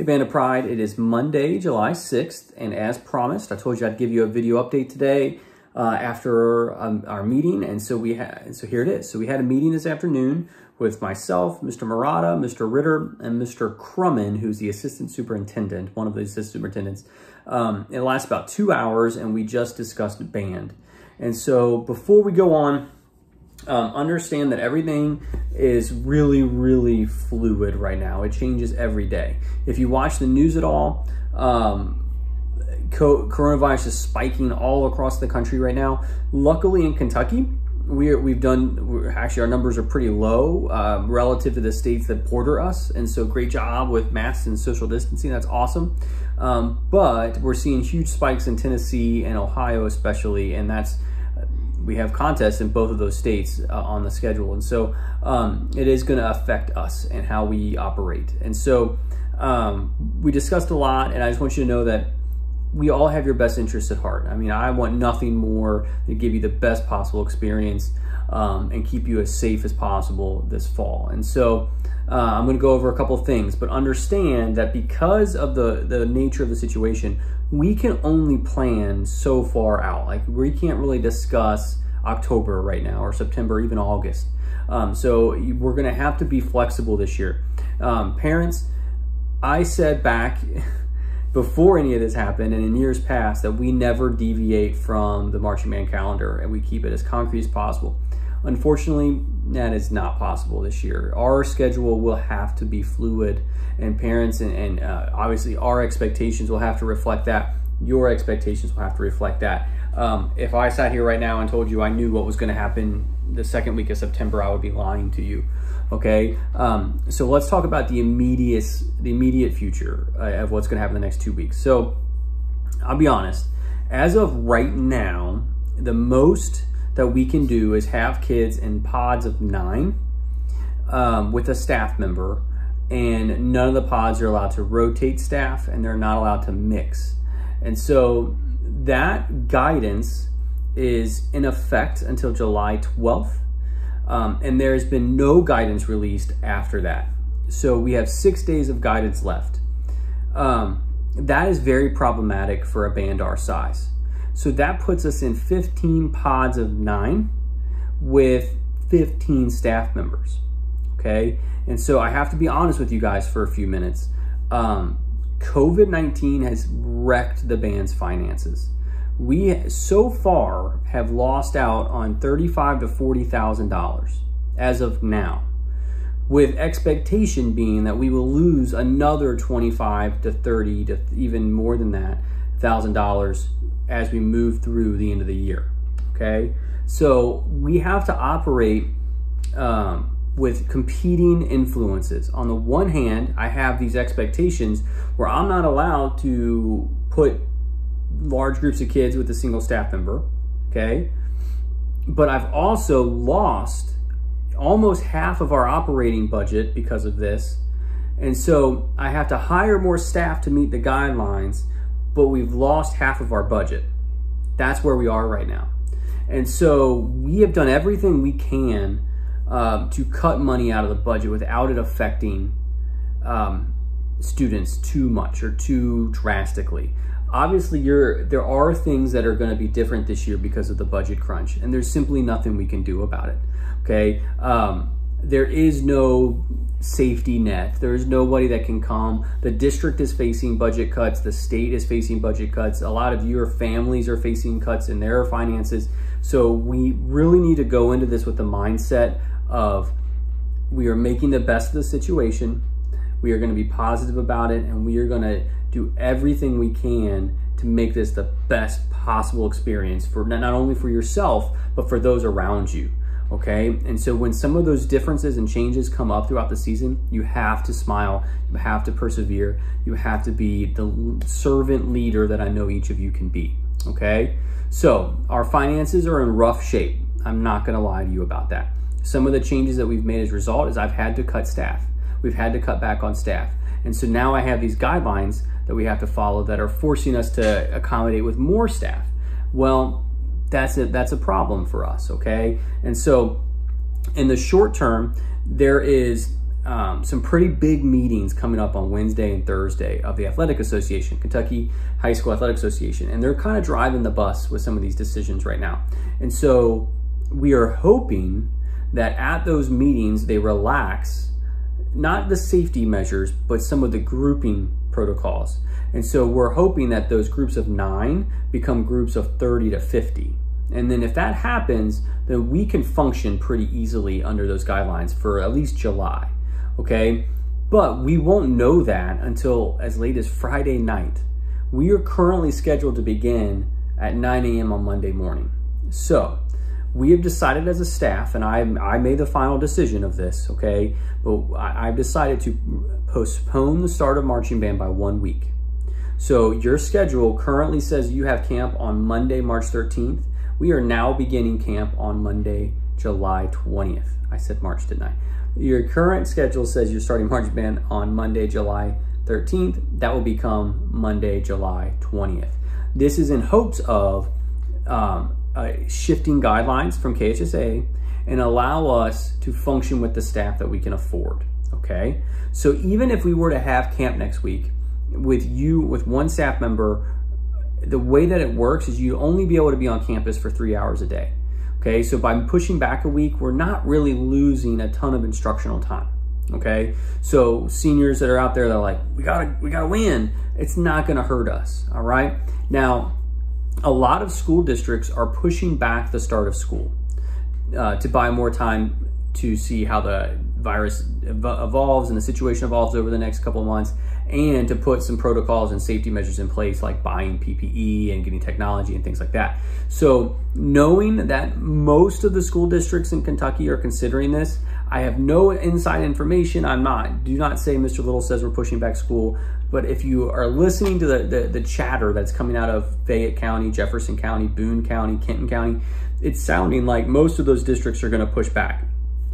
Hey Band of Pride, it is Monday, July 6th, and as promised, I told you I'd give you a video update today after our meeting, and so here it is. So we had a meeting this afternoon with myself, Mr. Murata, Mr. Ritter, and Mr. Crumman, who's the assistant superintendent, one of the assistant superintendents. It lasts about 2 hours, and we just discussed band. And so before we go on, understand that everything is really fluid right now. It changes every day. If you watch the news at all, coronavirus is spiking all across the country right now. Luckily in Kentucky, actually our numbers are pretty low relative to the states that border us, and so great job with masks and social distancing. That's awesome. But we're seeing huge spikes in Tennessee and Ohio especially, and we have contests in both of those states on the schedule. And so it is gonna affect us and how we operate. And so we discussed a lot, and I just want you to know that we all have your best interests at heart. I mean, I want nothing more than give you the best possible experience and keep you as safe as possible this fall. And so I'm gonna go over a couple of things, but understand that because of the nature of the situation, we can only plan so far out. Like, we can't really discuss October right now, or September, even August. So we're gonna have to be flexible this year. Parents, I said back before any of this happened and in years past that we never deviate from the marching band calendar and we keep it as concrete as possible. Unfortunately, that is not possible this year. Our schedule will have to be fluid, and parents and obviously our expectations will have to reflect that. Your expectations will have to reflect that. If I sat here right now and told you I knew what was gonna happen the second week of September, I would be lying to you, okay? So let's talk about the immediate future of what's gonna happen the next 2 weeks. So I'll be honest, as of right now, the most that we can do is have kids in pods of 9 with a staff member, and none of the pods are allowed to rotate staff, and they're not allowed to mix. And so that guidance is in effect until July 12th, and there's been no guidance released after that. So we have 6 days of guidance left. That is very problematic for a band our size. So that puts us in 15 pods of 9 with 15 staff members, okay? And so I have to be honest with you guys for a few minutes. COVID-19 has wrecked the band's finances. We so far have lost out on $35,000 to $40,000 as of now, with expectation being that we will lose another $25,000 to $30,000 to even more than that $1,000 as we move through the end of the year, okay? So we have to operate with competing influences. On the one hand, I have these expectations where I'm not allowed to put large groups of kids with a single staff member, okay? But I've also lost almost half of our operating budget because of this. And so I have to hire more staff to meet the guidelines, but we've lost half of our budget. That's where we are right now. And so we have done everything we can to cut money out of the budget without it affecting students too much or too drastically. Obviously, there are things that are gonna be different this year because of the budget crunch, and there's simply nothing we can do about it, okay? There is no safety net. There's nobody that can come. The district is facing budget cuts. The state is facing budget cuts. A lot of your families are facing cuts in their finances. So we really need to go into this with the mindset of we are making the best of the situation. We are gonna be positive about it, and we are gonna do everything we can to make this the best possible experience for not only for yourself, but for those around you. Okay, and so when some of those differences and changes come up throughout the season, you have to smile, you have to persevere, you have to be the servant leader that I know each of you can be, okay? So our finances are in rough shape. I'm not gonna lie to you about that. Some of the changes that we've made as a result is I've had to cut staff. We've had to cut back on staff. And so now I have these guidelines that we have to follow that are forcing us to accommodate with more staff. Well, that's a problem for us, okay? And so in the short term, there is some pretty big meetings coming up on Wednesday and Thursday of the Athletic Association, Kentucky High School Athletic Association, and they're kind of driving the bus with some of these decisions right now. And so we are hoping that at those meetings they relax not the safety measures, but some of the grouping protocols. And so we're hoping that those groups of 9 become groups of 30 to 50. And then if that happens, then we can function pretty easily under those guidelines for at least July, okay? But we won't know that until as late as Friday night. We are currently scheduled to begin at 9 a.m. on Monday morning. So we have decided as a staff, and I made the final decision of this, okay? But I've decided to postpone the start of marching band by 1 week. So your schedule currently says you have camp on Monday, March 13th. We are now beginning camp on Monday, July 20th. I said March, didn't I? Your current schedule says you're starting marching band on Monday, July 13th. That will become Monday, July 20th. This is in hopes of shifting guidelines from KHSA and allow us to function with the staff that we can afford, okay? So even if we were to have camp next week with one staff member, the way that it works is you only be able to be on campus for 3 hours a day, okay? So by pushing back a week, we're not really losing a ton of instructional time, okay? So seniors that are out there, they're like, we gotta win. It's not gonna hurt us, all right? Now, a lot of school districts are pushing back the start of school to buy more time to see how the virus evolves and the situation evolves over the next couple of months, and to put some protocols and safety measures in place like buying PPE and getting technology and things like that. So knowing that most of the school districts in Kentucky are considering this, I have no inside information. Do not say Mr. Little says we're pushing back school, but if you are listening to the chatter that's coming out of Fayette County, Jefferson County, Boone County, Kenton County, it's sounding like most of those districts are gonna push back.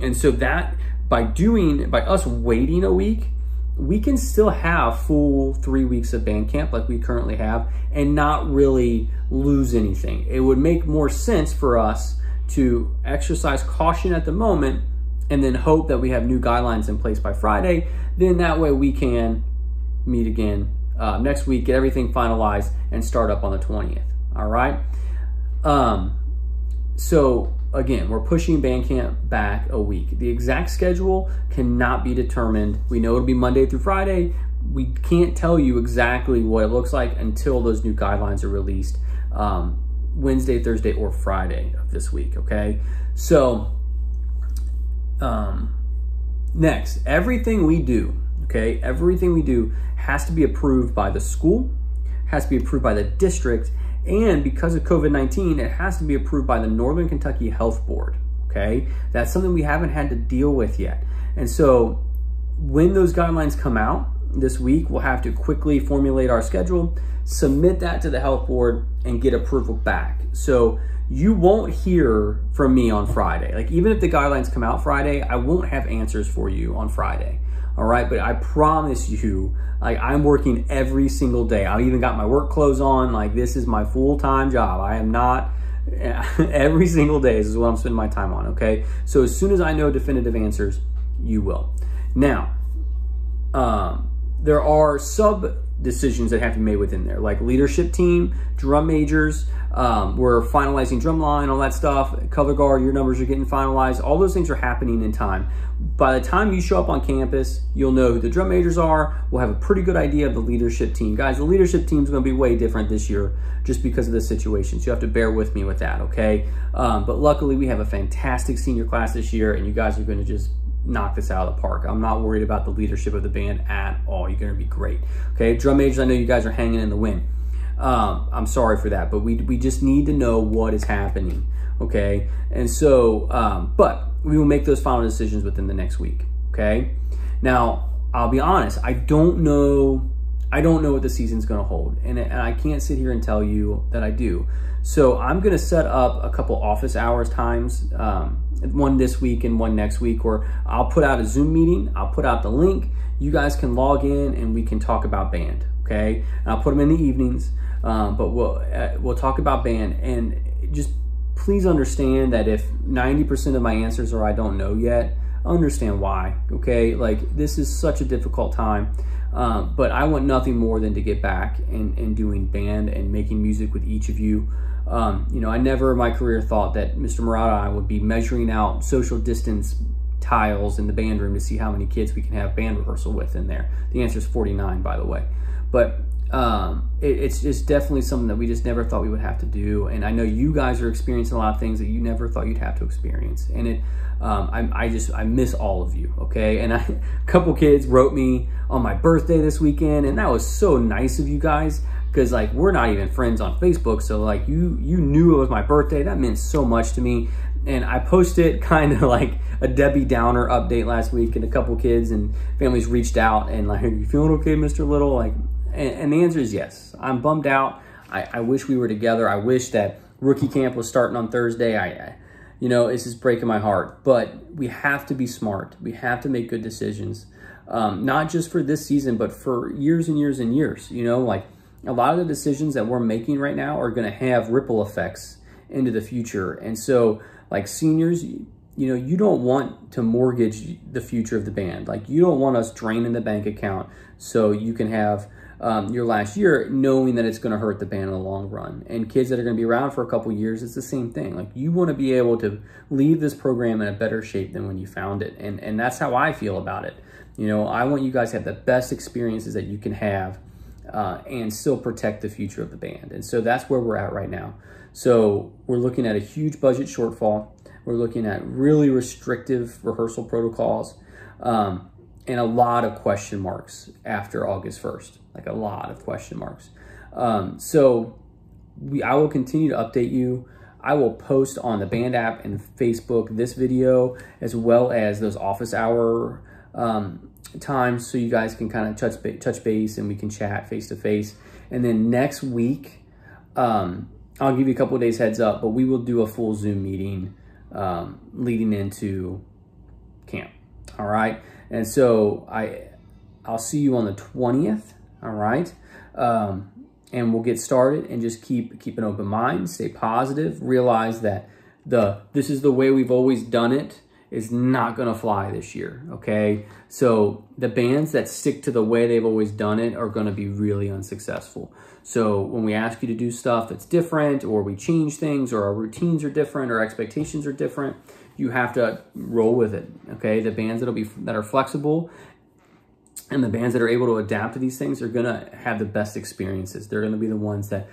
And so that by us waiting a week, we can still have full 3 weeks of band camp like we currently have and not really lose anything. It would make more sense for us to exercise caution at the moment and then hope that we have new guidelines in place by Friday. Then that way we can meet again next week, get everything finalized, and start up on the 20th, all right? So again, we're pushing band camp back a week. The exact schedule cannot be determined. We know it'll be Monday through Friday. We can't tell you exactly what it looks like until those new guidelines are released Wednesday, Thursday, or Friday of this week, okay? So next, everything we do, okay, everything we do has to be approved by the school, has to be approved by the district, and because of COVID-19, it has to be approved by the Northern Kentucky Health Board, okay? That's something we haven't had to deal with yet. And so when those guidelines come out this week, we'll have to quickly formulate our schedule, submit that to the health board, and get approval back. So you won't hear from me on Friday. Like, even if the guidelines come out Friday, I won't have answers for you on Friday. All right, but I promise you, like, I'm working every single day. I've even got my work clothes on. Like, this is my full-time job. I am not, every single day, this is what I'm spending my time on, okay? So as soon as I know definitive answers, you will. Now, there are sub-decisions that have to be made within there, like leadership team, drum majors, we're finalizing drum line, all that stuff, color guard, your numbers are getting finalized. All those things are happening in time. By the time you show up on campus, you'll know who the drum majors are. We'll have a pretty good idea of the leadership team. Guys, the leadership team is going to be way different this year just because of the situation. So you have to bear with me with that, okay? But luckily, we have a fantastic senior class this year, and you guys are going to just knock this out of the park. I'm not worried about the leadership of the band at all. You're going to be great, okay? Drum majors, I know you guys are hanging in the wind. I'm sorry for that, but we just need to know what is happening, okay? And so, but we will make those final decisions within the next week, okay? Now, I'll be honest, I don't know what the season's gonna hold, and I can't sit here and tell you that I do. So I'm gonna set up a couple office hours times, one this week and one next week, where I'll put out a Zoom meeting, I'll put out the link, you guys can log in and we can talk about band, okay? And I'll put them in the evenings, but we'll talk about band. And just please understand that if 90% of my answers are I don't know yet, understand why, okay? Like, this is such a difficult time, but I want nothing more than to get back and doing band and making music with each of you. You know, I never in my career thought that Mr. Murata and I would be measuring out social distance tiles in the band room to see how many kids we can have band rehearsal with in there. The answer is 49, by the way. But it's just definitely something that we just never thought we would have to do. And I know you guys are experiencing a lot of things that you never thought you'd have to experience. And I miss all of you, okay? And a couple kids wrote me on my birthday this weekend, and that was so nice of you guys, because like, we're not even friends on Facebook. So like, you knew it was my birthday. That meant so much to me. And I posted kind of like a Debbie Downer update last week, and a couple kids and families reached out and like, "Are you feeling okay, Mr. Little?" Like, and the answer is yes. I'm bummed out. I wish we were together. I wish that rookie camp was starting on Thursday. You know, it's just breaking my heart. But we have to be smart. We have to make good decisions, not just for this season, but for years and years and years. You know, like, a lot of the decisions that we're making right now are going to have ripple effects into the future. And so, like, seniors, you know, you don't want to mortgage the future of the band. Like, you don't want us draining the bank account so you can have your last year knowing that it's going to hurt the band in the long run. And kids that are going to be around for a couple years, it's the same thing. Like, you want to be able to leave this program in a better shape than when you found it. And that's how I feel about it. You know, I want you guys to have the best experiences that you can have and still protect the future of the band. And so that's where we're at right now. So we're looking at a huge budget shortfall. We're looking at really restrictive rehearsal protocols, and a lot of question marks after August 1st, like a lot of question marks. So I will continue to update you. I will post on the band app and Facebook this video, as well as those office hour times, so you guys can kind of touch base and we can chat face to face. And then next week, I'll give you a couple of days heads up, but we will do a full Zoom meeting leading into camp. All right. And so I'll see you on the 20th. All right. And we'll get started, and just keep an open mind, stay positive, realize that this is the way we've always done it is not going to fly this year. Okay. So the bands that stick to the way they've always done it are going to be really unsuccessful. So when we ask you to do stuff that's different, or we change things, or our routines are different, or expectations are different, you have to roll with it. Okay. The bands that are flexible and the bands that are able to adapt to these things are going to have the best experiences. They're going to be the ones that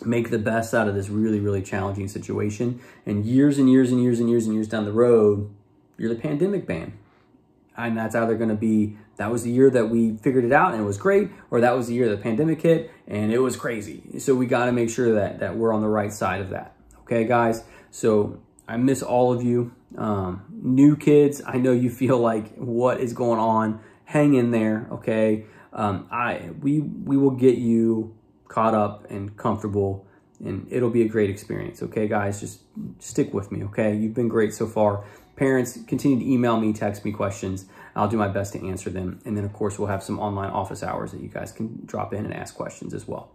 make the best out of this really, really challenging situation. And years and years and years and years and years down the road, you're the pandemic band. And that's either going to be, that was the year that we figured it out and it was great, or that was the year the pandemic hit and it was crazy. So we got to make sure that we're on the right side of that. Okay, guys? So I miss all of you. New kids, I know you feel like, what is going on? Hang in there, okay? We will get you caught up and comfortable, and it'll be a great experience. Okay, guys, just stick with me. Okay, you've been great so far. Parents, continue to email me, text me questions. I'll do my best to answer them. And then of course, we'll have some online office hours that you guys can drop in and ask questions as well.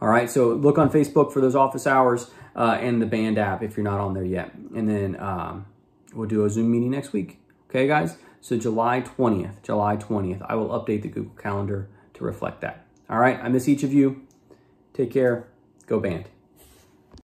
All right, so look on Facebook for those office hours and the band app if you're not on there yet. And then we'll do a Zoom meeting next week. Okay, guys? So July 20th, I will update the Google Calendar to reflect that. All right, I miss each of you. Take care. Go band.